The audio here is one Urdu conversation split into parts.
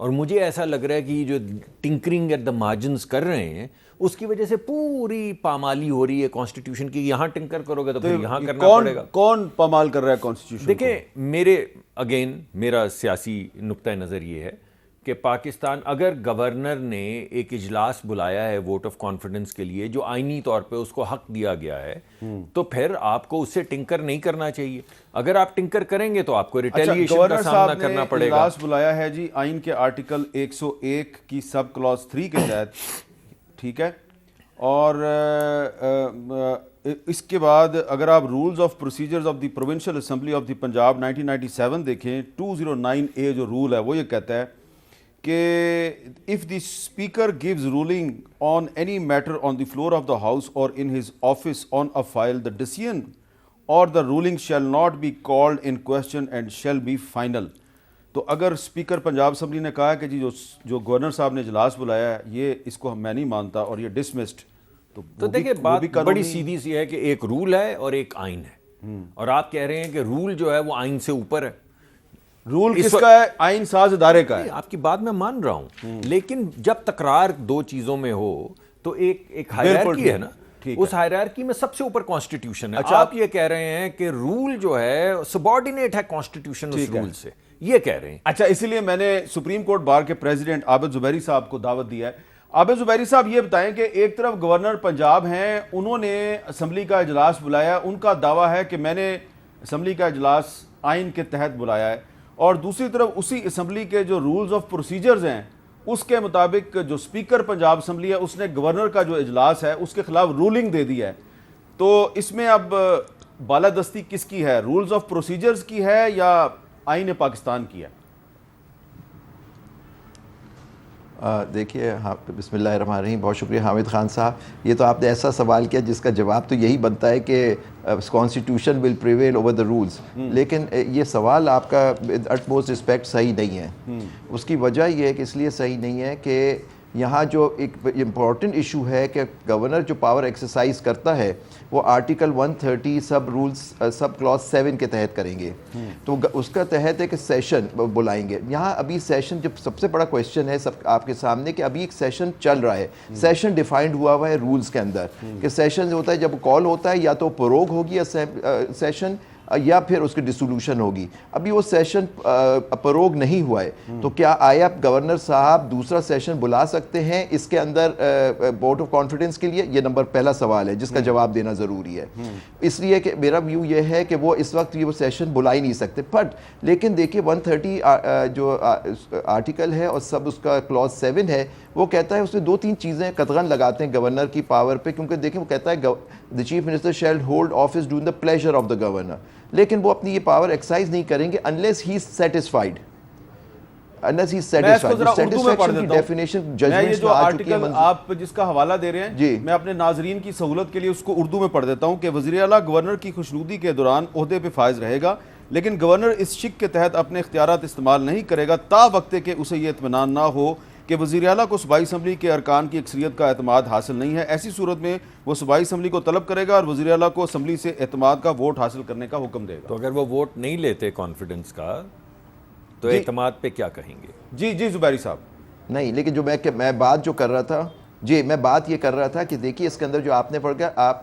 اور مجھے ایسا لگ رہا ہے کہ جو ٹنکرنگ ایٹ دا مارجنز کر رہے ہیں اس کی وجہ سے پوری پامالی ہو رہی ہے کانسٹیٹیوشن کی. یہاں ٹنکر کرو گے تو پھر یہاں کرنا پڑے گا. کون پامال کر رہا ہے کانسٹیٹیوشن؟ دیکھیں میرا سیاسی نقطہ نظر یہ ہے کہ پاکستان اگر گورنر نے ایک اجلاس بلایا ہے ووٹ آف کانفیڈنس کے لیے جو آئینی طور پہ اس کو حق دیا گیا ہے تو پھر آپ کو اس سے ٹنکر نہیں کرنا چاہیے. اگر آپ ٹنکر کریں گے تو آپ کو ریٹیلیشن کا سامنا کرنا پڑے گا. اجلاس بلایا ہے جی آئین کے آرٹیکل 101 کی سب کلاس 3 کے تحت, ٹھیک ہے, اور اس کے بعد اگر آپ rules of procedures of the provincial assembly of the Punjab 1997 دیکھیں, 209A جو رول ہے وہ یہ کہتا ہے کہ if the speaker gives ruling on any matter on the floor of the house or in his office on a file, the decision or the ruling shall not be called in question and shall be final. تو اگر اسپیکر پنجاب اسمبلی نے کہا ہے کہ جی جو گورنر صاحب نے اجلاس بلایا ہے یہ اس کو میں نہیں مانتا اور یہ ڈسمسڈ, تو دیکھیں بات بڑی سیدھی سی ہے کہ ایک رول ہے اور ایک آئین ہے, اور آپ کہہ رہے ہیں کہ رول جو ہے وہ آئین سے اوپر ہے. رول کس کا ہے؟ آئین ساز ادارے کا ہے. آپ کی بات میں مان رہا ہوں, لیکن جب تکرار دو چیزوں میں ہو تو ایک ہائرارکی ہے نا, اس ہائرارکی میں سب سے اوپر کانسٹیٹیوشن ہے. آپ یہ کہہ رہے ہیں کہ رول جو ہے سبارڈینیٹ ہے کانسٹیٹیوشن اس رول سے, یہ کہہ رہے ہیں. اچھا, اسی لیے میں نے سپریم کورٹ بار کے پریزیڈنٹ عابد زبیری صاحب کو دعوت دیا ہے. عابد زبیری صاحب یہ بتائیں کہ ایک طرف گورنر پنجاب ہیں, انہوں نے اسمبلی کا اجلاس بلایا, ان کا دعویٰ ہے کہ میں نے اسمبلی کا اجلاس آئین کے تحت بلایا ہے, اور دوسری طرف اسی اسمبلی کے جو رولز آف پروسیجرز ہیں اس کے مطابق جو اسپیکر پنجاب اسمبلی ہے اس نے گورنر کا جو اجلاس ہے اس کے خلاف رولنگ دے دی ہے. تو اس میں اب بالادستی کس کی ہے, رولز آف پروسیجرز کی ہے یا آئین پاکستان کی ہے؟ دیکھیے, بسم اللہ الرحمن الرحیم. بہت شکریہ حامد خان صاحب. یہ تو آپ نے ایسا سوال کیا جس کا جواب تو یہی بنتا ہے کہ constitution will prevail over the rules, لیکن یہ سوال آپ کا ود اٹ موسٹ رسپیکٹ صحیح نہیں ہے. اس کی وجہ یہ ہے کہ اس لیے صحیح نہیں ہے کہ یہاں جو ایک امپورٹنٹ ایشو ہے کہ گورنر جو پاور ایکسرسائز کرتا ہے وہ آرٹیکل 130 سب رولز سب کلاس 7 کے تحت کریں گے. تو اس کا تحت ہے کہ سیشن بلائیں گے. یہاں ابھی سیشن جو سب سے بڑا کویشچن ہے سب آپ کے سامنے کہ ابھی ایک سیشن چل رہا ہے. سیشن ڈیفائنڈ ہوا ہے رولز کے اندر کہ سیشن جو ہوتا ہے جب کال ہوتا ہے یا تو پروگ ہوگی سیشن یا پھر اس کی ڈسولوشن ہوگی. ابھی وہ سیشن پروگ نہیں ہوا ہے, تو کیا آیا گورنر صاحب دوسرا سیشن بلا سکتے ہیں اس کے اندر ووٹ آف کانفیڈنس کے لیے؟ یہ نمبر پہلا سوال ہے جس کا جواب دینا ضروری ہے. اس لیے کہ میرا ویو یہ ہے کہ وہ اس وقت یہ وہ سیشن بلا ہی نہیں سکتے. بٹ لیکن دیکھیے 130 جو آرٹیکل ہے اور سب اس کا کلاس 7 ہے وہ کہتا ہے, اس میں 2-3 چیزیں قدغن لگاتے ہیں گورنر کی پاور پہ, کیونکہ دیکھیں وہ کہتا ہے the chief minister shall hold office during the pleasure of the governor. لیکن وہ اپنی یہ پاور ایکسرسائز نہیں کریں گے unless he is satisfied. unless he is satisfied. satisfaction کی definition judgment. یہ جو آرٹیکل آپ جس کا حوالہ دے رہے ہیں میں اپنے ناظرین کی سہولت کے لیے اس کو اردو میں پڑھ دیتا ہوں کہ وزیر اعلیٰ گورنر کی خوشنودی کے دوران عہدے پہ فائز رہے گا, لیکن گورنر اس شک کے تحت اپنے اختیارات استعمال نہیں کرے گا تا وقت کہ اسے یہ اطمینان نہ ہو کہ وزیر اعلیٰ کو صوبائی اسمبلی کے ارکان کی اکثریت کا اعتماد حاصل نہیں ہے. ایسی صورت میں وہ صوبائی اسمبلی کو طلب کرے گا اور وزیر اعلیٰ کو اسمبلی سے اعتماد کا ووٹ حاصل کرنے کا حکم دے گا. تو اگر وہ ووٹ نہیں لیتے کانفیڈنس کا تو اعتماد پہ کیا کہیں گے؟ جی زبیری صاحب. نہیں, لیکن جو میں بات جو کر رہا تھا میں بات یہ کر رہا تھا کہ دیکھیے اس کے اندر جو آپ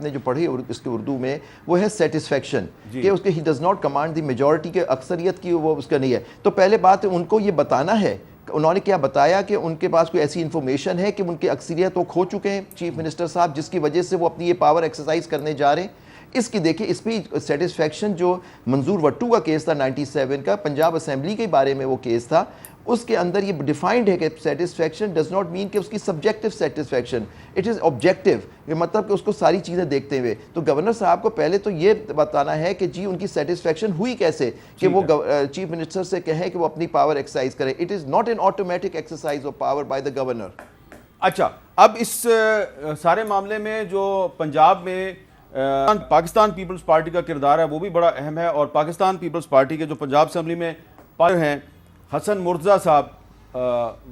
نے جو پڑھی اس کے اردو میں وہ ہے سیٹسفیکشن, کہ اس کے he does not command the majority کے اکثریت کی وہ اس کا نہیں ہے. تو پہلے بات ان کو یہ بتانا ہے, انہوں نے کیا بتایا کہ ان کے پاس کوئی ایسی انفارمیشن ہے کہ ان کی اکثریت وہ کھو چکے ہیں چیف منسٹر صاحب, جس کی وجہ سے وہ اپنی یہ پاور ایکسرسائز کرنے جا رہے ہیں. اس کی دیکھیں اس پہ سیٹسفیکشن جو منظور وٹو کا کیس تھا 97 کا پنجاب اسمبلی کے بارے میں وہ کیس تھا, اس کے اندر یہ ڈیفائنڈ ہے کہ سیٹسفیکشن ڈز ناٹ مین کہ اس کی subjective satisfaction, it is objective, مطلب کہ اس کو ساری چیزیں دیکھتے ہوئے. تو گورنر صاحب کو پہلے تو یہ بتانا ہے کہ جی ان کی سیٹسفیکشن ہوئی کیسے کہ وہ چیف منسٹر سے کہیں کہ وہ اپنی پاور ایکسرسائز کرے. It is not an automatic exercise of power by the governor. اچھا, اب اس سارے معاملے میں جو پنجاب میں پاکستان پیپلز پارٹی کا کردار ہے وہ بھی بڑا اہم ہے, اور پاکستان پیپلز پارٹی کے جو پنجاب اسمبلی میں پار ہیں حسن مرتضیٰ صاحب,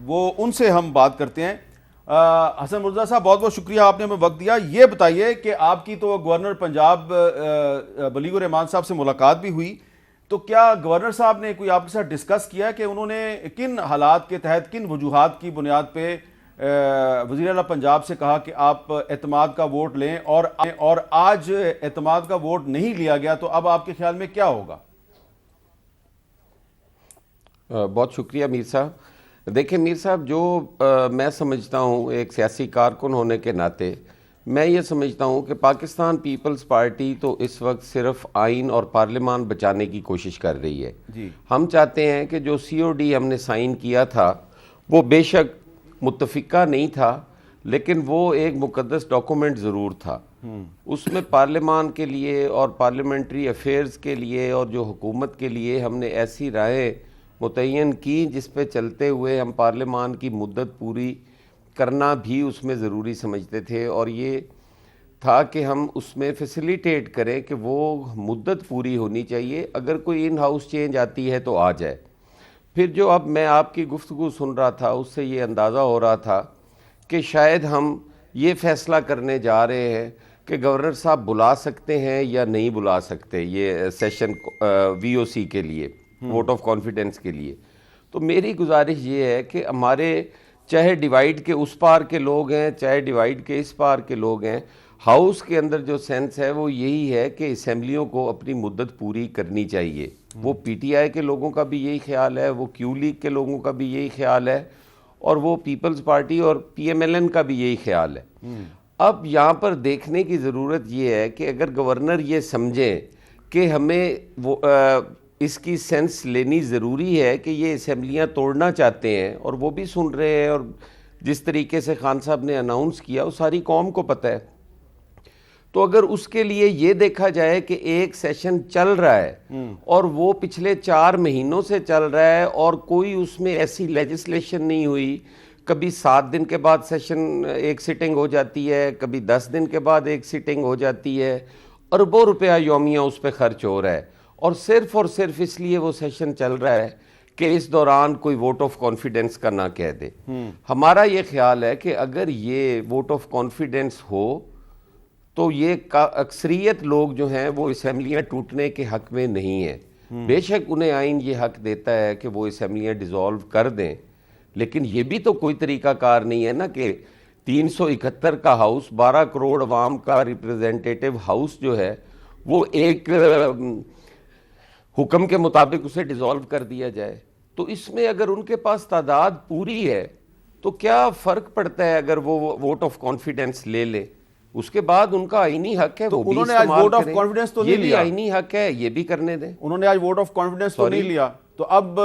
وہ ان سے ہم بات کرتے ہیں. حسن مرتضیٰ صاحب بہت بہت شکریہ, آپ نے ہمیں وقت دیا. یہ بتائیے کہ آپ کی تو گورنر پنجاب بلیغ الرحمان صاحب سے ملاقات بھی ہوئی, تو کیا گورنر صاحب نے کوئی آپ کے ساتھ ڈسکس کیا کہ انہوں نے کن حالات کے تحت کن وجوہات کی بنیاد پہ وزیر اعلیٰ پنجاب سے کہا کہ آپ اعتماد کا ووٹ لیں اور آج اعتماد کا ووٹ نہیں لیا گیا تو اب آپ کے خیال میں کیا ہوگا؟ بہت شکریہ میر صاحب. دیکھیں میر صاحب، جو میں سمجھتا ہوں ایک سیاسی کارکن ہونے کے ناطے، میں یہ سمجھتا ہوں کہ پاکستان پیپلز پارٹی تو اس وقت صرف آئین اور پارلیمان بچانے کی کوشش کر رہی ہے. ہم چاہتے ہیں کہ جو COD ہم نے سائن کیا تھا وہ بے شک متفقہ نہیں تھا، لیکن وہ ایک مقدس ڈاکومنٹ ضرور تھا. اس میں پارلیمان کے لیے اور پارلیمنٹری افیئرز کے لیے اور جو حکومت کے لیے ہم نے ایسی رائے متعین کی جس پہ چلتے ہوئے ہم پارلیمان کی مدت پوری کرنا بھی اس میں ضروری سمجھتے تھے، اور یہ تھا کہ ہم اس میں فیسیلیٹیٹ کریں کہ وہ مدت پوری ہونی چاہیے. اگر کوئی ان ہاؤس چینج آتی ہے تو آ جائے. پھر جو اب میں آپ کی گفتگو سن رہا تھا اس سے یہ اندازہ ہو رہا تھا کہ شاید ہم یہ فیصلہ کرنے جا رہے ہیں کہ گورنر صاحب بلا سکتے ہیں یا نہیں بلا سکتے یہ سیشن VOC کے لیے، ووٹ آف کانفیڈنس کے لیے. تو میری گزارش یہ ہے کہ ہمارے چاہے ڈیوائیڈ کے اس پار کے لوگ ہیں چاہے ڈیوائیڈ کے اس پار کے لوگ ہیں، ہاؤس کے اندر جو سینس ہے وہ یہی ہے کہ اسمبلیوں کو اپنی مدت پوری کرنی چاہیے. وہ PTI کے لوگوں کا بھی یہی خیال ہے، وہ Q لیگ کے لوگوں کا بھی یہی خیال ہے، اور وہ پیپلز پارٹی اور PMLN کا بھی یہی خیال ہے. اب یہاں پر دیکھنے کی ضرورت یہ ہے کہ اگر گورنر یہ سمجھیں کہ ہمیں وہ اس کی سینس لینی ضروری ہے کہ یہ اسمبلیاں توڑنا چاہتے ہیں، اور وہ بھی سن رہے ہیں، اور جس طریقے سے خان صاحب نے اناؤنس کیا وہ ساری قوم کو پتہ ہے، تو اگر اس کے لیے یہ دیکھا جائے کہ ایک سیشن چل رہا ہے اور وہ پچھلے 4 مہینوں سے چل رہا ہے اور کوئی اس میں ایسی لیجسلیشن نہیں ہوئی، کبھی 7 دن کے بعد سیشن ایک سٹنگ ہو جاتی ہے، کبھی 10 دن کے بعد ایک سٹنگ ہو جاتی ہے، اربوں روپیہ یومیہ اس پہ خرچ ہو رہا ہے، اور صرف اس لیے وہ سیشن چل رہا ہے کہ اس دوران کوئی ووٹ آف کانفیڈنس کا نہ کہہ دے. ہمارا یہ خیال ہے کہ اگر یہ ووٹ آف کانفیڈنس ہو تو یہ اکثریت لوگ جو ہیں وہ اسمبلیاں ٹوٹنے کے حق میں نہیں ہیں. بے شک انہیں آئین یہ حق دیتا ہے کہ وہ اسمبلیاں ڈیزالو کر دیں، لیکن یہ بھی تو کوئی طریقہ کار نہیں ہے نا کہ 371 کا ہاؤس، 12 کروڑ عوام کا ریپریزنٹیٹیو ہاؤس جو ہے وہ ایک حکم کے مطابق اسے ڈیزالو کر دیا جائے. تو اس میں اگر ان کے پاس تعداد پوری ہے تو کیا فرق پڑتا ہے اگر وہ ووٹ آف کانفیڈنس لے لیں؟ اس کے بعد ان کا آئینی حق ہے، وہ بھی انہوں نے آج ووٹ آف کانفیڈنس تو نہیں لیا، یہ بھی آئینی حق ہے، یہ بھی کرنے دیں. انہوں نے آج ووٹ آف کانفیڈنس تو نہیں لیا. تو اب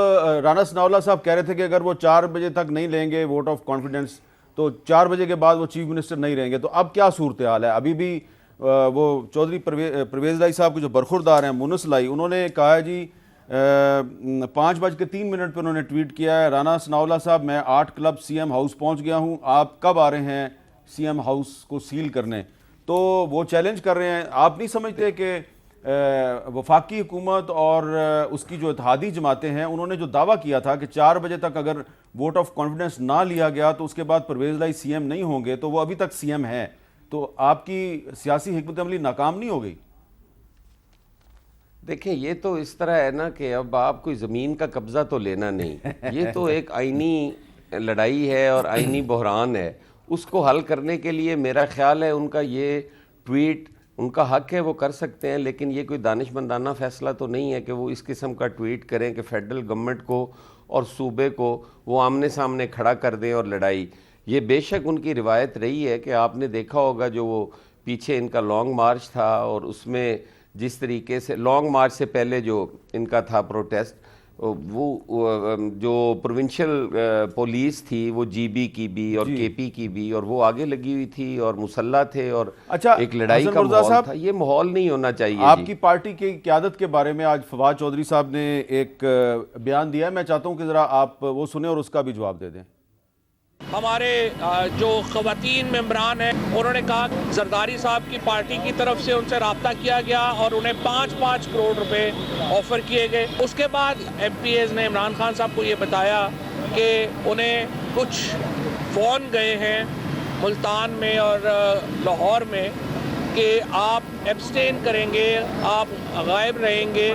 رانا ثناءاللہ صاحب کہہ رہے تھے کہ اگر وہ 4 بجے تک نہیں لیں گے ووٹ آف کانفیڈنس تو 4 بجے کے بعد وہ چیف منسٹر نہیں رہیں گے. تو اب کیا صورتحال ہے؟ ابھی بھی وہ چودھری پرویز لائی صاحب کو جو برخوردار ہیں مونس لائی، انہوں نے کہا ہے جی 5:03 پہ انہوں نے ٹویٹ کیا ہے، رانا ثناءاللہ صاحب میں 8 کلب CM ہاؤس پہنچ گیا ہوں، آپ کب آ رہے ہیں CM ہاؤس کو سیل کرنے؟ تو وہ چیلنج کر رہے ہیں. آپ نہیں سمجھتے کہ وفاقی حکومت اور اس کی جو اتحادی جماعتیں ہیں انہوں نے جو دعویٰ کیا تھا کہ 4 بجے تک اگر ووٹ آف کانفیڈنس نہ لیا گیا تو اس کے بعد پرویز لائی CM نہیں ہوں گے، تو وہ ابھی تک CM ہیں، تو آپ کی سیاسی حکمت عملی ناکام نہیں ہو گئی؟ دیکھیں یہ تو اس طرح ہے نا کہ اب آپ کوئی زمین کا قبضہ تو لینا نہیں، یہ تو ایک آئینی لڑائی ہے اور آئینی بحران ہے. اس کو حل کرنے کے لیے میرا خیال ہے ان کا یہ ٹویٹ ان کا حق ہے، وہ کر سکتے ہیں، لیکن یہ کوئی دانش مندانہ فیصلہ تو نہیں ہے کہ وہ اس قسم کا ٹویٹ کریں کہ فیڈرل گورنمنٹ کو اور صوبے کو وہ آمنے سامنے کھڑا کر دیں اور لڑائی. یہ بے شک ان کی روایت رہی ہے کہ آپ نے دیکھا ہوگا جو وہ پیچھے ان کا لانگ مارچ تھا، اور اس میں جس طریقے سے لانگ مارچ سے پہلے جو ان کا تھا پروٹیسٹ، وہ جو پروونشل پولیس تھی وہ GB کی بھی اور KP کی بھی، اور وہ آگے لگی ہوئی تھی اور مسلح تھے، اور ایک لڑائی کا ماحول تھا. یہ ماحول نہیں ہونا چاہیے. آپ کی پارٹی کی قیادت کے بارے میں آج فواد چودھری صاحب نے ایک بیان دیا ہے، میں چاہتا ہوں کہ ذرا آپ وہ سنیں اور اس کا بھی جواب دے دیں. ہمارے جو خواتین ممبران ہیں انہوں نے کہا زرداری صاحب کی پارٹی کی طرف سے ان سے رابطہ کیا گیا اور انہیں 5 کروڑ روپے آفر کیے گئے. اس کے بعد MPAs نے عمران خان صاحب کو یہ بتایا کہ انہیں کچھ فون گئے ہیں ملتان میں اور لاہور میں کہ آپ ایبسٹین کریں گے، آپ غائب رہیں گے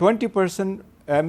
20%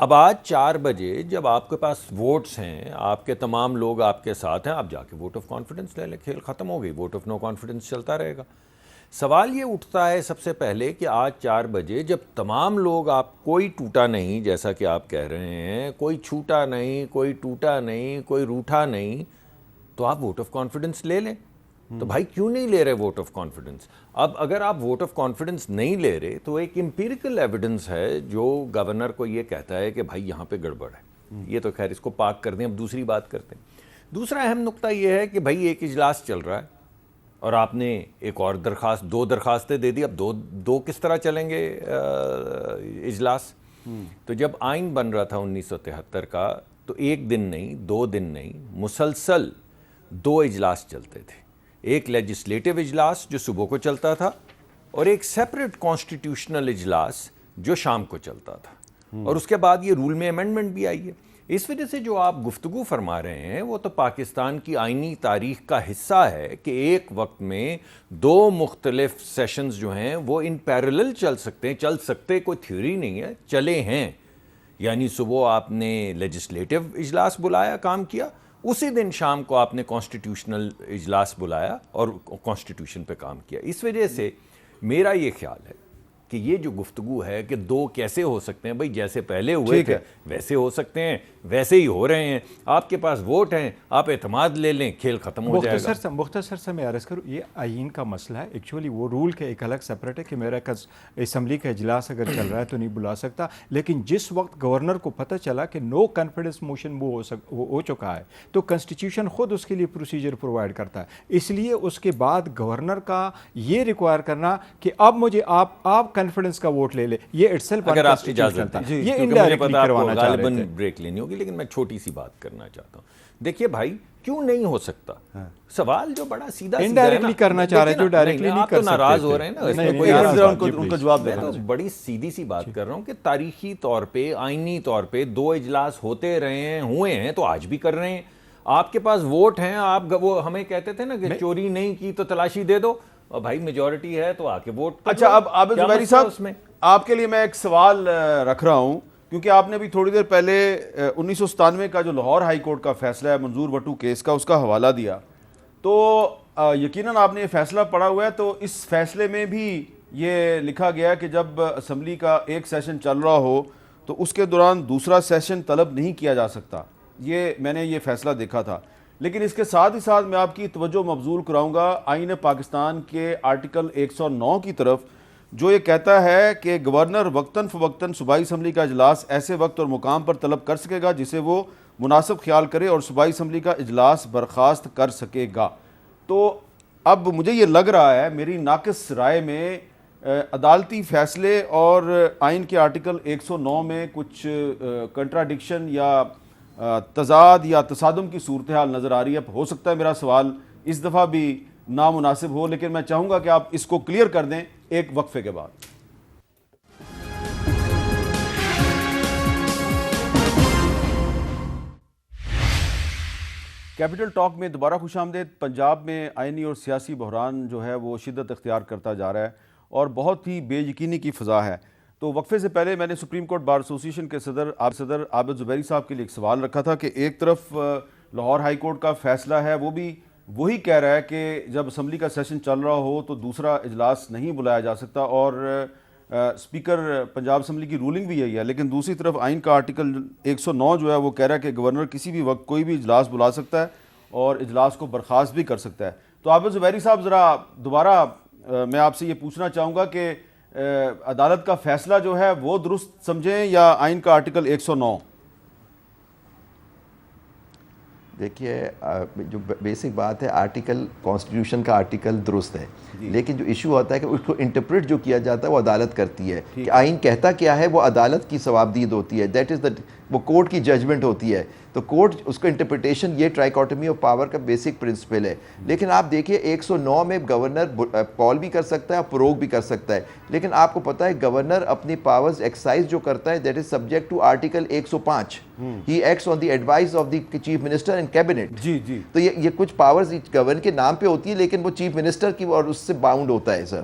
اب آج 4 بجے جب آپ کے پاس ووٹس ہیں، آپ کے تمام لوگ آپ کے ساتھ ہیں، آپ جا کے ووٹ آف کانفیڈنس لے لیں، کھیل ختم ہو گئی، ووٹ آف نو کانفیڈنس چلتا رہے گا۔ سوال یہ اٹھتا ہے سب سے پہلے کہ آج 4 بجے جب تمام لوگ، آپ کوئی ٹوٹا نہیں جیسا کہ آپ کہہ رہے ہیں، کوئی چھوٹا نہیں، کوئی ٹوٹا نہیں، کوئی روٹھا نہیں، تو آپ ووٹ آف کانفیڈنس لے لیں۔ تو بھائی کیوں نہیں لے رہے ووٹ آف کانفیڈنس؟ اب اگر آپ ووٹ آف کانفیڈنس نہیں لے رہے تو ایک امپیریکل ایویڈنس ہے جو گورنر کو یہ کہتا ہے کہ بھائی یہاں پہ گڑبڑ ہے۔ یہ تو خیر اس کو پاک کر دیں، اب دوسری بات کرتے ہیں۔ دوسرا اہم نقطہ یہ ہے کہ بھائی ایک اجلاس چل رہا ہے اور آپ نے ایک اور درخواست، 2 درخواستیں دے دی، اب دو کس طرح چلیں گے اجلاس؟ تو جب آئین بن رہا تھا 1973 کا تو 1 دن نہیں، 2 دن نہیں، مسلسل 2 اجلاس چلتے تھے۔ ایک لیجسلیٹو اجلاس جو صبح کو چلتا تھا اور ایک سیپریٹ کانسٹیٹیوشنل اجلاس جو شام کو چلتا تھا، اور اس کے بعد یہ رول میں امینڈمنٹ بھی آئی ہے۔ اس وجہ سے جو آپ گفتگو فرما رہے ہیں وہ تو پاکستان کی آئینی تاریخ کا حصہ ہے کہ ایک وقت میں 2 مختلف سیشنز جو ہیں وہ ان پیرلل چل سکتے، کوئی تھیوری نہیں ہے، چلے ہیں۔ یعنی صبح آپ نے لیجسلیٹو اجلاس بلایا، کام کیا، اسی دن شام کو آپ نے کانسٹیٹیوشنل اجلاس بلایا اور کانسٹیٹیوشن پہ کام کیا۔ اس وجہ سے میرا یہ خیال ہے کہ یہ جو گفتگو ہے کہ 2 کیسے ہو سکتے ہیں، بھائی جیسے پہلے ہوئے تھے ویسے ہو سکتے ہیں، ویسے ہی ہو رہے ہیں، آپ کے پاس ووٹ ہیں، آپ اعتماد لے لیں، کھیل ختم ہو جائے گا۔ مختصر سے میں عرض کروں، یہ آئین کا مسئلہ ہے، ایکچولی وہ رول کے ایک الگ سپریٹ ہے کہ میرا اسمبلی کا اجلاس اگر چل رہا ہے تو نہیں بلا سکتا، لیکن جس وقت گورنر کو پتہ چلا کہ نو کانفیڈنس موشن وہ ہو چکا ہے تو کنسٹیٹیوشن خود اس کے لیے پروسیجر پرووائڈ کرتا ہے۔ اس لیے اس کے بعد گورنر کا یہ ریکوائر کرنا کہ اب مجھے آپ کانفیڈنس کا ووٹ لے لے، یہ اٹسیلف اگر آپ اجازت دیں، یہ انڈائریکٹلی آپ کو کروانا چاہ رہے غالباً تھے۔ بریک لینی ہوگی، لیکن میں چھوٹی سی بات کرنا چاہتا ہوں۔ دیکھیے بھائی کیوں نہیں ہو سکتا؟ سوال جو بڑا سیدھا انڈائریکٹلی کرنا چاہ رہے جو ڈائریکٹلی نہیں کر سکتے، آپ تو ناراض ہو رہے ہیں نا، اس میں کوئی ان کا جواب میں تو بڑی سیدھی سی بات کر رہا ہوں کہ تاریخی طور پہ، آئینی طور پہ 2 اجلاس ہوتے رہے ہوئے ہیں تو آج بھی کر رہے ہیں۔ آپ کے پاس ووٹ ہیں، آپ وہ ہمیں کہتے تھے نا کہ چوری نہیں کی تو تلاشی دے دو، اور بھائی میجورٹی ہے تو آ کے ووٹ۔ اچھا، اب عابد زبیری صاحب آپ کے لیے میں ایک سوال رکھ رہا ہوں، کیونکہ آپ نے بھی تھوڑی دیر پہلے 1997 کا جو لاہور ہائی کورٹ کا فیصلہ ہے منظور وٹو کیس کا، اس کا حوالہ دیا، تو یقیناً آپ نے یہ فیصلہ پڑھا ہوا ہے، تو اس فیصلے میں بھی یہ لکھا گیا کہ جب اسمبلی کا ایک سیشن چل رہا ہو تو اس کے دوران دوسرا سیشن طلب نہیں کیا جا سکتا۔ یہ میں نے یہ فیصلہ دیکھا تھا، لیکن اس کے ساتھ ہی ساتھ میں آپ کی توجہ مبذول کراؤں گا آئین پاکستان کے آرٹیکل 109 کی طرف، جو یہ کہتا ہے کہ گورنر وقتاً فوقتاً صوبائی اسمبلی کا اجلاس ایسے وقت اور مقام پر طلب کر سکے گا جسے وہ مناسب خیال کرے اور صوبائی اسمبلی کا اجلاس برخاست کر سکے گا۔ تو اب مجھے یہ لگ رہا ہے، میری ناقص رائے میں، عدالتی فیصلے اور آئین کے آرٹیکل 109 میں کچھ کنٹراڈکشن یا تضاد یا تصادم کی صورتحال نظر آ رہی ہے۔ ہو سکتا ہے میرا سوال اس دفعہ بھی نامناسب ہو، لیکن میں چاہوں گا کہ آپ اس کو کلیئر کر دیں ایک وقفے کے بعد۔ کیپٹل ٹاک میں دوبارہ خوش آمدید۔ پنجاب میں آئینی اور سیاسی بحران جو ہے وہ شدت اختیار کرتا جا رہا ہے اور بہت ہی بے یقینی کی فضا ہے۔ تو وقفے سے پہلے میں نے سپریم کورٹ بار ایسوسی ایشن کے صدر عابد زبیری صاحب کے لیے ایک سوال رکھا تھا کہ ایک طرف لاہور ہائی کورٹ کا فیصلہ ہے، وہ بھی وہی کہہ رہا ہے کہ جب اسمبلی کا سیشن چل رہا ہو تو دوسرا اجلاس نہیں بلایا جا سکتا، اور اسپیکر پنجاب اسمبلی کی رولنگ بھی یہی ہے، لیکن دوسری طرف آئین کا آرٹیکل 109 جو ہے وہ کہہ رہا ہے کہ گورنر کسی بھی وقت کوئی بھی اجلاس بلا سکتا ہے اور اجلاس کو برخاست بھی کر سکتا ہے۔ تو عابد زبیری صاحب، ذرا دوبارہ میں آپ سے یہ پوچھنا چاہوں گا کہ عدالت کا فیصلہ جو ہے وہ درست سمجھیں یا آئین کا آرٹیکل 109؟ دیکھیے، جو بیسک بات ہے، آرٹیکل کانسٹیٹیوشن کا آرٹیکل درست ہے، لیکن جو ایشو ہوتا ہے کہ اس کو انٹرپریٹ جو کیا جاتا ہے وہ عدالت کرتی ہے کہ آئین کہتا کیا ہے، وہ عدالت کی ثوابدید ہوتی ہے، دیٹ از وہ کورٹ کی ججمنٹ ہوتی ہے، تو کورٹ اس کو انٹرپریٹیشن، یہ ٹرائیکاٹمی آف پاور کا بیسک پرنسپل ہے۔ لیکن آپ دیکھیے 109 میں گورنر کال بھی کر سکتا ہے اور پروگ بھی کر سکتا ہے، لیکن آپ کو پتہ ہے گورنر اپنی پاورز ایکسرسائز جو کرتا ہے that is subject to article 105، he acts on the advice of the chief minister and cabinet. جی تو یہ کچھ پاورز گورنر کے نام پہ ہوتی ہے، لیکن وہ چیف منسٹر کی اور اس سے باؤنڈ ہوتا ہے سر۔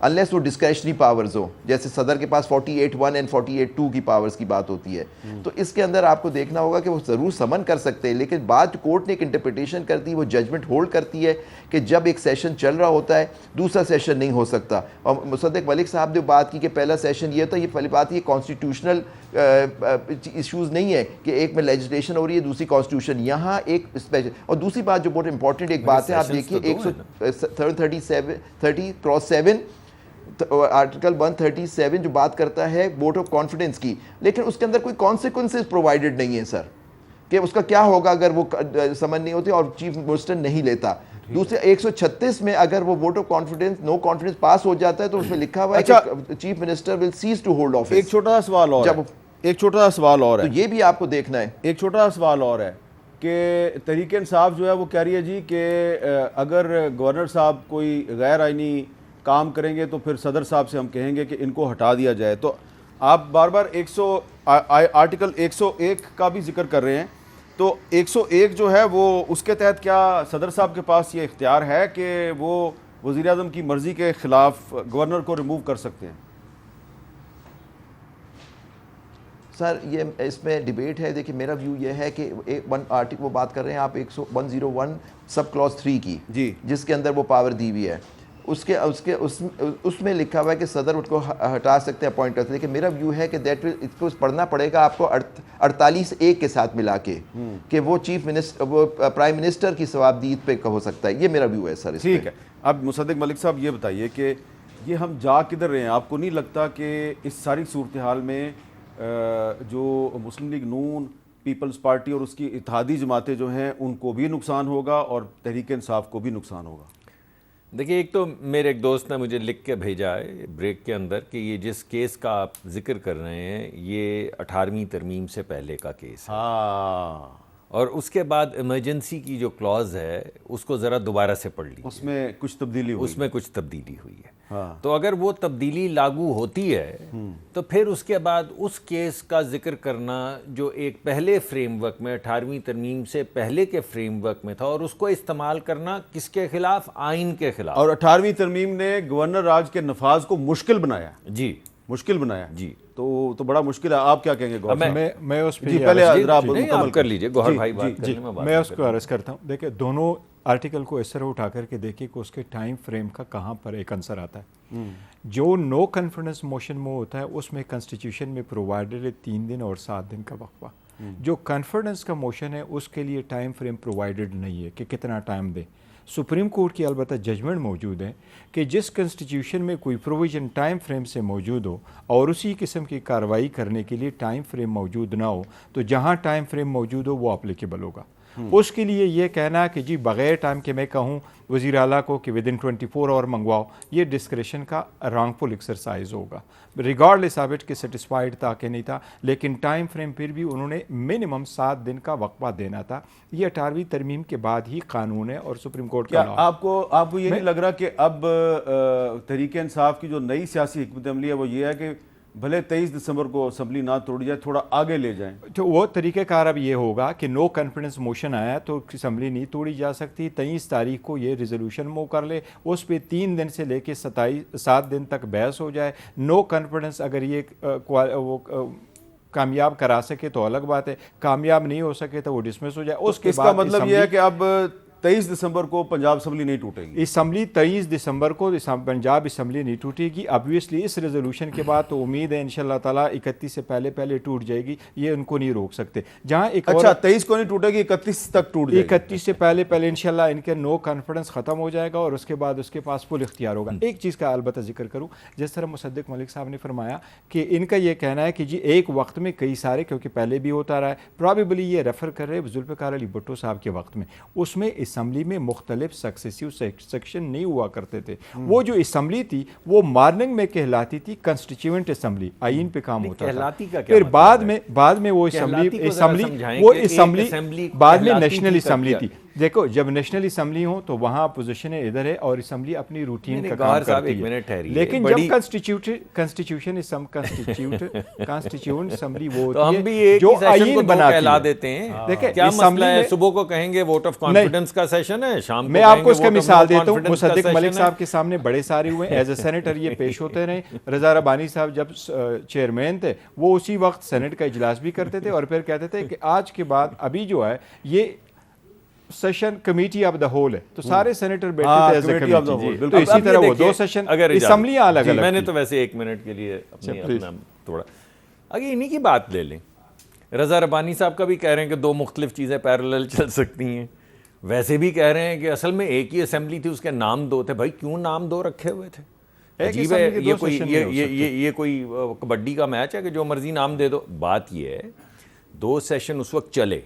unless وہ ڈسکریشنری پاورز ہو, جیسے صدر کے پاس 48(1) and 48(2) کی پاورز کی بات ہوتی ہے. تو اس کے اندر آپ کو دیکھنا ہوگا کہ وہ ضرور سمن کر سکتے ہیں, لیکن بعد کورٹ نے ایک انٹرپریٹیشن کرتی ہے, وہ ججمنٹ ہولڈ کرتی ہے کہ جب ایک سیشن چل رہا ہوتا ہے دوسرا سیشن نہیں ہو سکتا. اور مصدق ملک صاحب نے بات کی کہ پہلا سیشن یہ تھا, یہ پہلی بات یہ کانسٹیٹیوشنل ایشوز نہیں ہے کہ ایک میں لیجسلیشن ہو رہی ہے دوسری کانسٹیٹیوشن, یہاں ایک اسپیشل. اور دوسری بات جو بہت امپورٹنٹ ایک بات ہے, آپ دیکھیے 137 آرٹیکل 137 جو بات کرتا ہے ووٹ آف کانفیڈنس کی, لیکن اس کے اندر کوئی کانسیکوینسز پرووائڈڈ نہیں ہے سر, کہ اس کا کیا ہوگا اگر وہ سمن نہیں ہوتی اور چیف منسٹر نہیں لیتا. دوسرے 136 میں اگر وہ vote of confidence no confidence pass ہو جاتا ہے تو اس میں لکھا ہوا ہے کہ chief minister will cease to hold office. ایک چھوٹا سا سوال اور ہے, تو یہ بھی آپ کو دیکھنا ہے. ایک چھوٹا سا سوال اور ہے کہ تحریک انصاف جو ہے وہ کہہ رہی ہے جی کہ اگر گورنر صاحب کوئی غیر آئینی کام کریں گے تو پھر صدر صاحب سے ہم کہیں گے کہ ان کو ہٹا دیا جائے. تو آپ بار بار آرٹیکل 101 کا بھی ذکر کر رہے ہیں, تو 101 جو ہے وہ اس کے تحت کیا صدر صاحب کے پاس یہ اختیار ہے کہ وہ وزیر اعظم کی مرضی کے خلاف گورنر کو ریموو کر سکتے ہیں؟ سر یہ اس میں ڈیبیٹ ہے. دیکھیں میرا ویو یہ ہے کہ آرٹیکل وہ بات کر رہے ہیں آپ 101 سب کلاس 3 کی, جی, جس کے اندر وہ پاور دی ہوئی ہے, اس میں لکھا ہوا ہے کہ صدر اس کو ہٹا سکتے ہیں, اپوائنٹ کر سکتے ہیں. کہ میرا ویو ہے کہ اس کو پڑھنا پڑے گا آپ کو 48(1) کے ساتھ ملا کے, کہ وہ چیف منسٹر وہ پرائم منسٹر کی ثوابدید پہ ہو سکتا ہے. یہ میرا ویو ہے سر. ٹھیک ہے. اب مصدق ملک صاحب یہ بتائیے کہ یہ ہم جا کدھر رہے ہیں؟ آپ کو نہیں لگتا کہ اس ساری صورتحال میں جو مسلم لیگ نون, پیپلز پارٹی اور اس کی اتحادی جماعتیں جو ہیں ان کو بھی نقصان ہوگا اور تحریک انصاف کو بھی نقصان ہوگا؟ دیکھیے, ایک تو میرے ایک دوست نے مجھے لکھ کے بھیجا ہے بریک کے اندر کہ یہ جس کیس کا آپ ذکر کر رہے ہیں یہ 18ویں ترمیم سے پہلے کا کیس ہے, اور اس کے بعد ایمرجنسی کی جو کلاز ہے اس کو ذرا دوبارہ سے پڑھ لیجیے, اس میں کچھ تبدیلی ہوئی ہے. تو اگر وہ تبدیلی لاگو ہوتی ہے تو پھر اس کے بعد اس کیس کا ذکر کرنا جو ایک پہلے فریم ورک میں 18ویں ترمیم سے پہلے کے فریم ورک میں تھا, اور اس کو استعمال کرنا کس کے خلاف؟ آئین کے خلاف. اور 18ویں ترمیم نے گورنر راج کے نفاذ کو مشکل بنایا. جی, مشکل بنایا. جی, تو بڑا مشکل ہے. آپ کیا کہیں گے گورنر؟ میں اس پہ پہلے آپ کر لیجئے گوہر بھائی بات کرنے میں. میں اس کو عرض کرتا ہوں. دیکھیں دونوں آرٹیکل کو اس طرح اٹھا کر کے دیکھیں کہ اس کے ٹائم فریم کا کہاں پر ایک عنصر آتا ہے. جو نو کنفیڈنس موشن میں ہوتا ہے اس میں کنسٹیٹیوشن میں پرووائڈڈ ہے 3 دن اور 7 دن کا وقفہ. جو کنفیڈنس کا موشن ہے اس کے لیے ٹائم فریم پرووائڈڈ نہیں ہے کہ کتنا ٹائم دیں. سپریم کورٹ کی البتہ ججمنٹ موجود ہے کہ جس کنسٹیٹیوشن میں کوئی پروویژن ٹائم فریم سے موجود ہو اور اسی قسم کی کارروائی کرنے کے لیے ٹائم فریم موجود نہ ہو تو جہاں ٹائم فریم موجود ہو وہ اپلیکیبل ہوگا. اس کے لیے یہ کہنا کہ جی بغیر ٹائم کے میں کہوں وزیر اعلیٰ کو کہ ودن 24 آور منگواؤ, یہ ڈسکریشن کا رانگ فل ایکسرسائز ہوگا. ریگارڈلیس آف اٹ کہ سیٹسفائیڈ تھا کہ نہیں تھا, لیکن ٹائم فریم پھر بھی انہوں نے منیمم 7 دن کا وقفہ دینا تھا. یہ 18ویں ترمیم کے بعد ہی قانون ہے اور سپریم کورٹ کا لا. آپ کو یہ نہیں لگ رہا کہ اب تحریک انصاف کی جو نئی سیاسی حکمت عملی ہے وہ یہ ہے کہ بھلے 23 دسمبر کو اسمبلی نہ توڑی جائے, تھوڑا آگے لے جائیں؟ تو وہ طریقہ کار اب یہ ہوگا کہ نو کانفیڈنس موشن آیا تو اسمبلی نہیں توڑی جا سکتی. 23 تاریخ کو یہ ریزولوشن موو کر لے, اس پہ 3 دن سے لے کے 7 دن تک بحث ہو جائے. نو کانفیڈنس اگر یہ کامیاب کرا سکے تو الگ بات ہے, کامیاب نہیں ہو سکے تو وہ ڈسمس ہو جائے. اس کا مطلب یہ ہے کہ اب 23 دسمبر کو پنجاب اسمبلی نہیں ٹوٹے گی. اسمبلی 23 دسمبر کو پنجاب اسمبلی نہیں ٹوٹے گی. ابویسلی اس ریزولوشن کے بعد تو امید ہے انشاءاللہ تعالیٰ 31 سے پہلے ٹوٹ جائے گی, یہ ان کو نہیں روک سکتے. جہاں ایک اچھا 23 کو نہیں ٹوٹے گی, 31 تک ٹوٹ جائے گی. 31 سے پہلے انشاءاللہ ان کے نو کانفیڈنس ختم ہو جائے گا اور اس کے بعد اس کے پاس فل اختیار ہوگا. ایک چیز کا البتہ ذکر کروں, جس طرح مصدق ملک صاحب نے فرمایا کہ ان کا یہ کہنا ہے کہ جی ایک وقت میں کئی سارے, کیونکہ پہلے بھی ہوتا رہا ہے, پرابیبلی یہ ریفر کر رہے ذوالفقار علی بھٹو صاحب کے وقت میں, اس میں اسمبلی میں مختلف سکسیسیو سیکشن نہیں ہوا کرتے تھے. وہ جو اسمبلی تھی وہ مارننگ میں کہلاتی تھی کنسٹیچیوئنٹ اسمبلی, آئین پہ کام ہوتا تھا. پھر بعد میں وہ اسمبلی بعد میں نیشنل اسمبلی تھی. دیکھو جب نیشنل اسمبلی ہو تو وہاں اپوزیشن ادھر ہے اور اسمبلی اپنی روٹین کا کام گوہر صاحب کرتی ایک ہے، منٹ ٹھہریے، لیکن بڑی- جب کانسٹیٹیوشن اسمبلی وہ تو ہم ہوتی بھی ہے ایک جو ہی سیشن کو آئین دو بناتی کہلا ہے۔ دیتے ہیں۔ دیکھیں کیا اسمبلی مسئلہ ہے؟ میں صبح کو کہیں گے ووٹ آف کانفیڈنس کا سیشن ہے، شام کو میں آپ کہیں کو اس گے کا vote of مثال no دیتا ہوں، confidence کا مصدق ملک session ہے۔ صاحب کے سامنے بڑے سارے ہوئے ایز اے سینیٹر یہ پیش ہوتے رہے، رضا ربانی صاحب جب چیئرمین تھے وہ اسی وقت سینٹ کا اجلاس بھی کرتے تھے اور پھر کہتے تھے کہ آج کے بعد ابھی جو ہے یہ session committee of the whole ہے، تو سارے سینیٹر بیٹھے تھے as a committee of the committee, whole، تو بالکل۔ اسی طرح وہ دو سیشن اسمبلیاں الگ الگ میں نے تھیں۔ تو ویسے ایک منٹ کے لیے اپنا تھوڑا اگر انہی کی بات لے لیں، رضا ربانی صاحب کا بھی کہہ رہے ہیں کہ دو مختلف چیزیں پیرالل چل سکتی ہیں، ویسے بھی کہہ رہے ہیں کہ اصل میں ایک ہی اسمبلی تھی، اس کے نام دو تھے۔ بھائی کیوں نام دو رکھے ہوئے تھے؟ عجیب ہے، یہ کوئی کبڈی کا میچ ہے کہ جو مرضی نام دے دو؟ بات یہ ہے دو سیشن اس وقت چلے،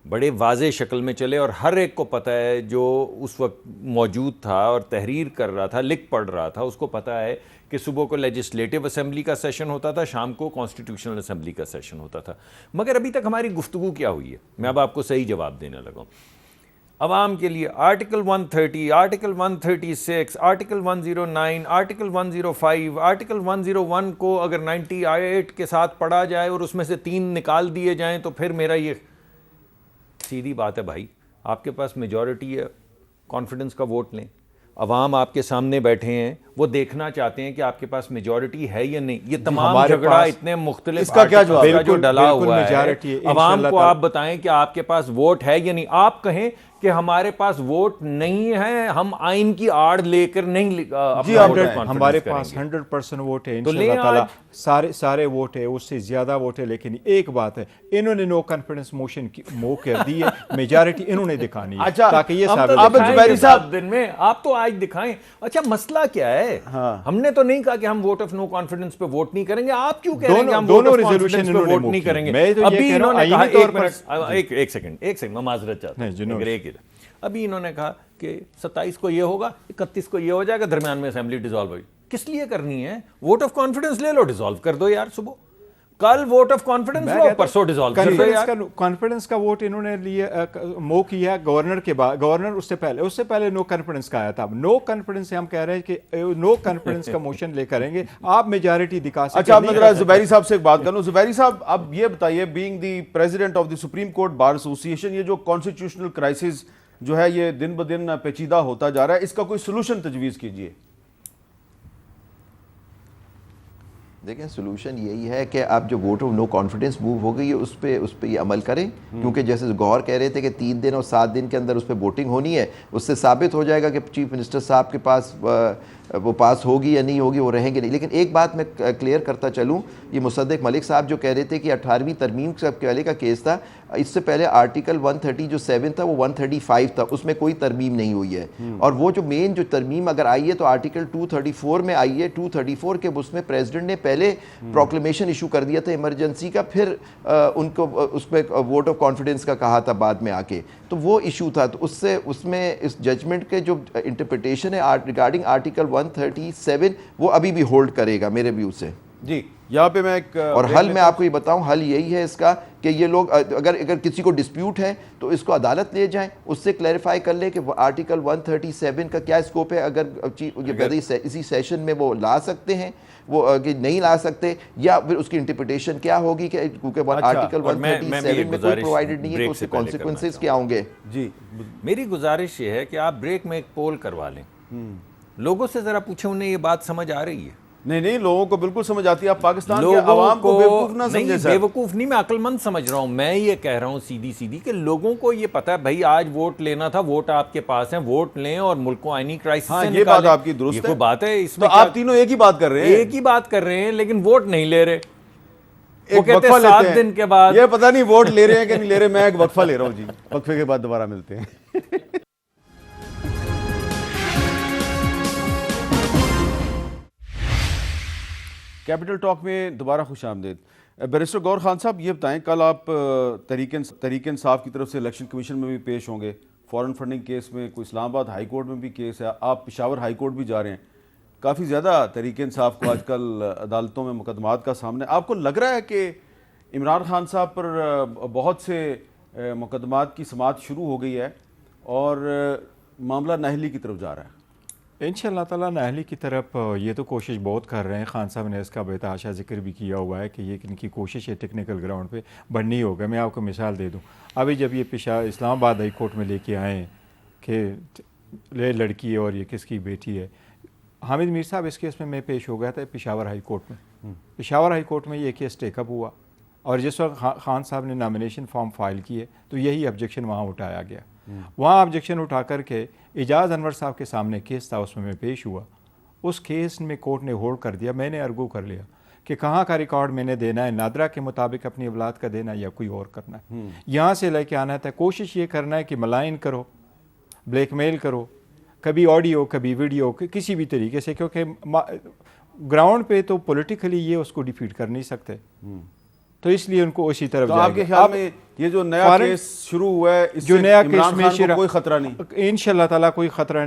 بڑے واضح شکل میں چلے، اور ہر ایک کو پتہ ہے جو اس وقت موجود تھا اور تحریر کر رہا تھا، لکھ پڑھ رہا تھا، اس کو پتہ ہے کہ صبح کو لیجسلیٹو اسمبلی کا سیشن ہوتا تھا، شام کو کانسٹیٹیوشنل اسمبلی کا سیشن ہوتا تھا۔ مگر ابھی تک ہماری گفتگو کیا ہوئی ہے؟ میں اب آپ کو صحیح جواب دینے لگا ہوں۔ عوام کے لیے article 130، article 136، article 109، article 105، article 101 کو اگر 98 کے ساتھ پڑھا جائے اور اس میں سے 3 نکال دیے جائیں تو پھر میرا یہ سیدھی بات ہے بھائی، آپ کے پاس میجورٹی ہے، کانفیڈنس کا ووٹ لیں۔ عوام آپ کے سامنے بیٹھے ہیں، وہ دیکھنا چاہتے ہیں کہ آپ کے پاس میجورٹی ہے یا نہیں۔ یہ تمام جھگڑا اتنے مختلف اس کا کیا جواب کا جو ڈلا ہوا ہے، majority ہے، عوام انشاءاللہ کو آپ بتائیں کہ آپ کے پاس ووٹ ہے یا نہیں۔ آپ کہیں کہ ہمارے پاس ووٹ نہیں ہے، ہم آئین کی آڑ لے کر نہیں اپنا ووٹ آف کانفیڈنس ہمارے کریں پاس گے۔ 100% ووٹ ہے تو لیں انشاءاللہ تعالیٰ، آج۔ سارے ووٹ ہے، اس سے زیادہ ووٹ ہے، لیکن ایک بات ہے انہوں نے نو کانفیڈنس موشن کی مو کر دی ہے، میجارٹی انہوں نے دکھانی ہے اچھا، تاکہ یہ ہم تو ثابت دکھائیں زبیری گے صاحب، 7 دن میں، آپ تو آج دکھائیں۔ اچھا مسئلہ کیا ہے؟ ہم نے تو نہیں کہا کہ ہم ووٹ آف نو کانفیڈنس پہ ووٹ نہیں کریں گے، آپ کیوں کہہ رہے ہیں کہ ہم ووٹ آف کانفیڈنس پہ ووٹ نہیں کریں گے؟ ابھی انہوں نے کہا ایک سیکنڈ میں معذرت چاہتا ہوں، ابھی انہوں نے کہا کہ 27 کو یہ ہوگا، 31 کو یہ ہو جائے گا، درمیان میں اسمبلی ڈیزالو ہوگی۔ کس لیے کرنی ہے؟ ووٹ آف کانفیڈنس لے لو، ڈیزالو کر دو یار صبح، کل ووٹ آف کانفیڈنس لو، پرسوں ڈیزالو کر دو یار۔ کانفیڈنس کا ووٹ انہوں نے لیا مو کیا گورنر کے بعد، گورنر اس سے پہلے نو کانفیڈنس کا آیا تھا۔ نو کانفیڈنس سے ہم کہہ رہے ہیں کہ نو کانفیڈنس کا موشن لے کریں گے، آپ میجارٹی دکھا سکتے ہیں۔ اچھا، اب میں ذرا زبیری صاحب سے ایک بات کروں۔ زبیری صاحب، اب یہ بتائیے، being the president of the supreme court bar ایسوسی ایشن، یہ جو کانسٹیٹیوشنل کرائسس جو ہے یہ دن بدن پیچیدہ ہوتا جا رہا ہے، اس کا کوئی سلوشن تجویز کیجیے۔ دیکھیں سلوشن یہی ہے کہ آپ جو vote of no confidence move ہو گئی ہے اس پہ یہ عمل کریں، کیونکہ جیسے گور کہہ رہے تھے کہ 3 دن اور 7 دن کے اندر اس پہ ووٹنگ ہونی ہے، اس سے ثابت ہو جائے گا کہ چیف منسٹر صاحب کے پاس وہ پاس ہوگی یا نہیں ہوگی، وہ رہیں گے نہیں۔ لیکن ایک بات میں کلیئر کرتا چلوں، یہ مصدق ملک صاحب جو کہہ رہے تھے کہ 18ویں ترمیم سے پہلے کا کیس تھا، اس سے پہلے آرٹیکل 130 جو 7 تھا وہ 135 تھا، اس میں کوئی ترمیم نہیں ہوئی ہے، اور وہ جو مین جو ترمیم اگر آئی ہے تو آرٹیکل 234 میں آئی ہے۔ 234 کے اس میں پریزیڈنٹ نے پہلے پروکلیمیشن ایشو کر دیا تھا ایمرجنسی کا، پھر ان کو اس پہ ووٹ آف کانفیڈنس کا کہا تھا بعد میں آ کے، تو وہ ایشو تھا۔ تو اس میں اس ججمنٹ کے جو انٹرپریٹیشن ہے ریگارڈنگ آرٹیکل 137 وہ ابھی بھی ہولڈ کرے گا میرے ویو سے۔ جی، یہاں پہ میں ایک اور حل میں آپ کو یہ بتاؤں، حل یہی ہے اس کا کہ یہ لوگ اگر کسی کو ڈسپیوٹ ہے تو اس کو عدالت لے جائیں، اس سے کلیریفائی کر لیں کہ آرٹیکل 137 کا کیا اسکوپ ہے، اگر اسی سیشن میں وہ لا سکتے ہیں، وہ کہ نہیں لا سکتے، یا پھر اس کی انٹرپریٹیشن کیا ہوگی کہ کیونکہ آرٹیکل 137 میں کوئی پرووائڈڈ نہیں ہے کہ اس کے کانسیکوینسز کیا ہوں گے۔ جی، میری گزارش یہ ہے کہ آپ بریک میں ایک پول کروا لیں، لوگوں سے ذرا پوچھیں انہیں یہ بات سمجھ آ رہی ہے؟ نہیں، لوگوں کو بالکل سمجھ آتی ہے۔ آپ پاکستان کے عوام کو بیوقوف نہ سمجھیں نہیں، سر۔ بیوقوف نہیں، میں عقل مند سمجھ رہا ہوں۔ میں یہ کہہ رہا ہوں سیدھی کہ لوگوں کو یہ پتا ہے بھائی آج ووٹ لینا تھا، ووٹ آپ کے پاس ہیں، ووٹ لیں اور ملک کو آئینی کرائسس سے نکالیں۔ یہ بات آپ کی درست ہے، یہ کوئی بات ہے اس تو میں؟ آپ تینوں ایک ہی بات کر رہے ہیں، ایک ہی بات کر رہے ہیں لیکن ووٹ نہیں لے رہے۔ وہ ایک کہتے وقفہ ہیں لیتے 7 ہیں، دن کے بعد یہ پتہ نہیں ووٹ لے رہے ہیں کہ نہیں لے رہے۔ میں ایک وقفہ لے رہا ہوں جی، وقفے کے بعد دوبارہ ملتے ہیں۔ کیپٹل ٹاک میں دوبارہ خوش آمدید۔ بیرسٹر گور خان صاحب، یہ بتائیں، کل آپ تحریک انصاف کی طرف سے الیکشن کمیشن میں بھی پیش ہوں گے، فورن فنڈنگ کیس میں، کوئی اسلام آباد ہائی کورٹ میں بھی کیس ہے، آپ پشاور ہائی کورٹ بھی جا رہے ہیں، کافی زیادہ تحریک انصاف کو آج کل عدالتوں میں مقدمات کا سامنا ہے۔ آپ کو لگ رہا ہے کہ عمران خان صاحب پر بہت سے مقدمات کی سماعت شروع ہو گئی ہے، اور معاملہ نااہلی کی طرف جا رہا ہے؟ انشاءاللہ تعالیٰ نااہلی کی طرف یہ تو کوشش بہت کر رہے ہیں. خان صاحب نے اس کا بتحاشا ذکر بھی کیا ہوا ہے کہ یہ ان کی کوشش ہے ٹیکنیکل گراؤنڈ پہ بڑھنی ہوگا. میں آپ کو مثال دے دوں, ابھی جب یہ اسلام آباد ہائی کورٹ میں لے کے آئے ہیں کہ لڑکی اور یہ کس کی بیٹی ہے, حامد میر صاحب اس کیس میں پیش ہو گیا تھا پشاور ہائی کورٹ میں. پشاور ہائی کورٹ میں یہ کیس ٹیک اپ ہوا اور جس وقت خان صاحب نے نامینیشن فارم فائل کیے تو یہی آبجیکشن وہاں اٹھایا گیا. وہاں آبجیکشن اٹھا کر کے اعجاز انور صاحب کے سامنے کیس تھا, اس میں پیش ہوا. اس کیس میں کورٹ نے ہولڈ کر دیا. میں نے ارگو کر لیا کہ کہاں کا ریکارڈ میں نے دینا ہے, نادرا کے مطابق اپنی اولاد کا دینا ہے یا کوئی اور کرنا ہے. یہاں سے لے کے آنا تھا. کوشش یہ کرنا ہے کہ ملائن کرو, بلیک میل کرو, کبھی آڈیو کبھی ویڈیو, کسی بھی طریقے سے, کیونکہ گراؤنڈ پہ تو پولیٹیکلی یہ اس کو ڈیفیٹ کر نہیں سکتے, تو اس لیے ان کو اسی طرف تو آپ کے خیال میں یہ جو نیا کیس شروع ہوا ہے اس سے عمران خان کو کوئی خطرہ نہیں؟ انشاءاللہ تعالیٰ کوئی خطرہ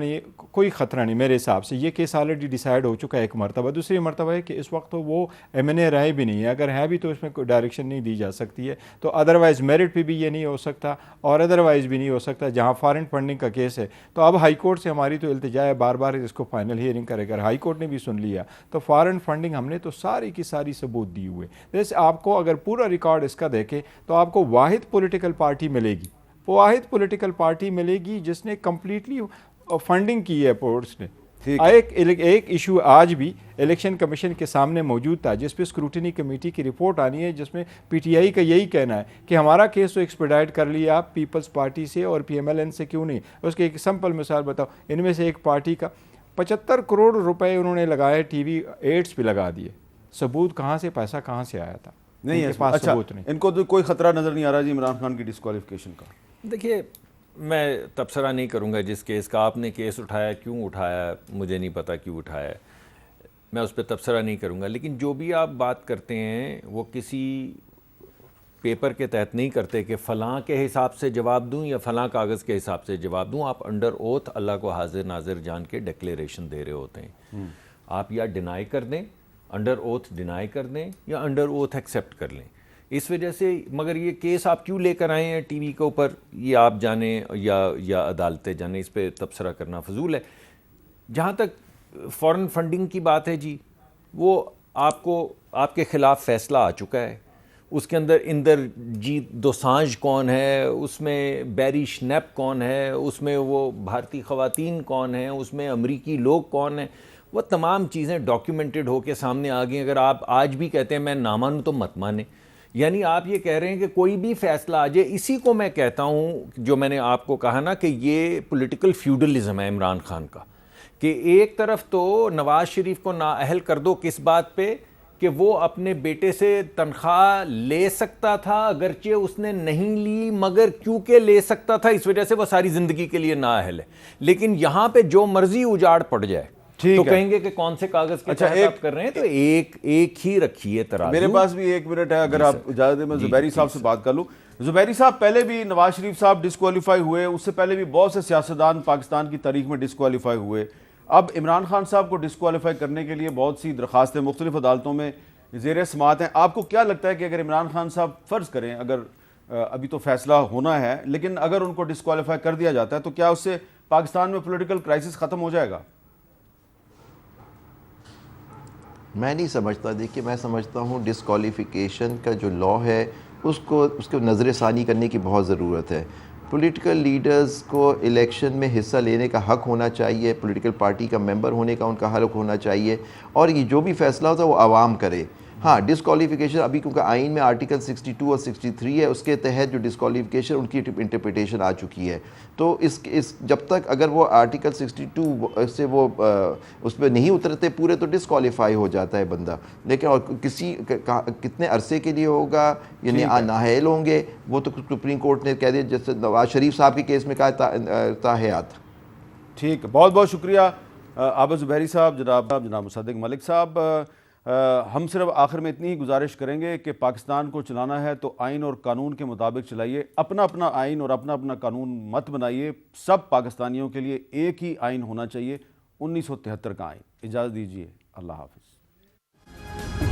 نہیں میرے حساب سے. یہ کیس آلریڈی ڈیسائیڈ ہو چکا ہے ایک مرتبہ. دوسری مرتبہ ہے کہ اس وقت تو وہ MNA رہے بھی نہیں ہے, اگر ہے بھی تو اس میں کوئی ڈائریکشن نہیں دی جا سکتی ہے. تو ادروائز میرٹ پہ بھی یہ نہیں ہو سکتا اور ادروائز بھی نہیں ہو سکتا جہاں فارن فنڈنگ کا کیس ہے. تو اب ہائی کورٹ سے ہماری تو التجا ہے بار بار اس کو فائنل ہیئرنگ کرے. اگر ہائی کورٹ نے بھی سن لیا تو فارن فنڈنگ ہم نے تو ساری کی ساری ثبوت دی ہوئے. جیسے آپ کو اگر پورا ریکارڈ اس کا دیکھے تو آپ کو واحد پولیٹیکل پارٹی ملے گی, واحد پولیٹیکل پارٹی ملے گی جس نے کمپلیٹلی فنڈنگ کی ہے پورٹس نے. ایک ایشو آج بھی الیکشن کمیشن کے سامنے موجود تھا جس پہ اسکروٹنی کمیٹی کی رپورٹ آنی ہے, جس میں PTI کا یہی کہنا ہے کہ ہمارا کیس تو ایکسپیڈائٹ کر لیا آپ پیپلز پارٹی سے اور PMLN سے کیوں نہیں. اس کی ایک سمپل مثال بتاؤ, ان میں سے ایک پارٹی کا 75 کروڑ روپے انہوں نے لگائے ٹی وی ایڈز پہ لگا دیے. ثبوت کہاں سے, پیسہ کہاں سے آیا تھا؟ نہیں ہے. اچھا, ان کو تو کوئی خطرہ نظر نہیں آ رہا جی عمران خان کی ڈسکوالیفیکیشن کا؟ دیکھیے, میں تبصرہ نہیں کروں گا جس کیس کا آپ نے کیس اٹھایا, کیوں اٹھایا مجھے نہیں پتا کیوں اٹھایا, میں اس پہ تبصرہ نہیں کروں گا. لیکن جو بھی آپ بات کرتے ہیں وہ کسی پیپر کے تحت نہیں کرتے کہ فلاں کے حساب سے جواب دوں یا فلاں کاغذ کے حساب سے جواب دوں. آپ انڈر اوتھ اللہ کو حاضر ناظر جان کے ڈکلیریشن دے رہے ہوتے ہیں. آپ یا ڈینائی کر دیں, انڈر اوتھ ڈینائی کر دیں, یا انڈر اوتھ ایکسیپٹ کر لیں. اس وجہ سے مگر یہ کیس آپ کیوں لے کر آئے ہیں ٹی وی کے اوپر, یہ آپ جانیں یا عدالتیں جانیں, اس پہ تبصرہ کرنا فضول ہے. جہاں تک فورن فنڈنگ کی بات ہے جی, وہ آپ کے خلاف فیصلہ آ چکا ہے. اس کے اندر اندرجیت دوسانجھ کون ہے, اس میں بیری شنیپ کون ہے, اس میں وہ بھارتی خواتین کون ہیں, اس میں امریکی لوگ کون ہیں, وہ تمام چیزیں ڈاکیومنٹڈ ہو کے سامنے آ گئی. اگر آپ آج بھی کہتے ہیں میں نہ مانوں تو مت مانیں. یعنی آپ یہ کہہ رہے ہیں کہ کوئی بھی فیصلہ آ جائے. اسی کو میں کہتا ہوں جو میں نے آپ کو کہا نا کہ یہ پولیٹیکل فیوڈلزم ہے عمران خان کا, کہ ایک طرف تو نواز شریف کو نااہل کر دو کس بات پہ کہ وہ اپنے بیٹے سے تنخواہ لے سکتا تھا, اگرچہ اس نے نہیں لی, مگر کیونکہ لے سکتا تھا اس وجہ سے وہ ساری زندگی کے لیے نااہل ہے. لیکن یہاں پہ جو مرضی اجاڑ پڑ جائے تو کہیں گے کہ کون سے کاغذ کے تحت آپ کر رہے ہیں. تو ایک ہی رکھیے ترازو. میرے پاس بھی 1 منٹ ہے, اگر آپ اجازت دیں میں زبیری صاحب سے بات کر لوں. زبیری صاحب, پہلے بھی نواز شریف صاحب ڈسکوالیفائی ہوئے, اس سے پہلے بھی بہت سے سیاستدان پاکستان کی تاریخ میں ڈسکوالیفائی ہوئے. اب عمران خان صاحب کو ڈسکوالیفائی کرنے کے لیے بہت سی درخواستیں مختلف عدالتوں میں زیر سماعت ہیں. آپ کو کیا لگتا ہے کہ اگر عمران خان صاحب فرض کریں, اگر ابھی تو فیصلہ ہونا ہے, لیکن اگر ان کو ڈسکوالیفائی کر دیا جاتا ہے تو کیا اس سے پاکستان میں پولیٹیکل کرائسس ختم ہو جائے گا؟ میں نہیں سمجھتا. دیکھیے, میں سمجھتا ہوں ڈسکوالیفیکیشن کا جو لا ہے اس کو نظر ثانی کرنے کی بہت ضرورت ہے. پولیٹیکل لیڈرز کو الیکشن میں حصہ لینے کا حق ہونا چاہیے, پولیٹیکل پارٹی کا ممبر ہونے کا ان کا حق ہونا چاہیے, اور یہ جو بھی فیصلہ ہوتا ہے وہ عوام کرے. ہاں, ڈسکوالیفیکیشن ابھی کیونکہ آئین میں آرٹیکل 62 اور 63 ہے, اس کے تحت جو ڈسکوالیفیکیشن ان کی انٹرپریٹیشن آ چکی ہے. تو اس جب تک اگر وہ آرٹیکل 62 سے وہ اس پہ نہیں اترتے پورے تو ڈسکوالیفائی ہو جاتا ہے بندہ. لیکن اور کتنے عرصے کے لیے ہوگا, یعنی نااہل ہوں گے, وہ تو سپریم کورٹ نے کہہ دیا, جیسے نواز شریف صاحب کے کیس میں کہا تاحیات. ٹھیک ہے, بہت بہت شکریہ عابد زبیری صاحب, جناب مصدق ملک صاحب. ہم صرف آخر میں اتنی ہی گزارش کریں گے کہ پاکستان کو چلانا ہے تو آئین اور قانون کے مطابق چلائیے, اپنا اپنا آئین اور اپنا اپنا قانون مت بنائیے. سب پاکستانیوں کے لیے ایک ہی آئین ہونا چاہیے, 1973 کا آئین. اجازت دیجیے, اللہ حافظ.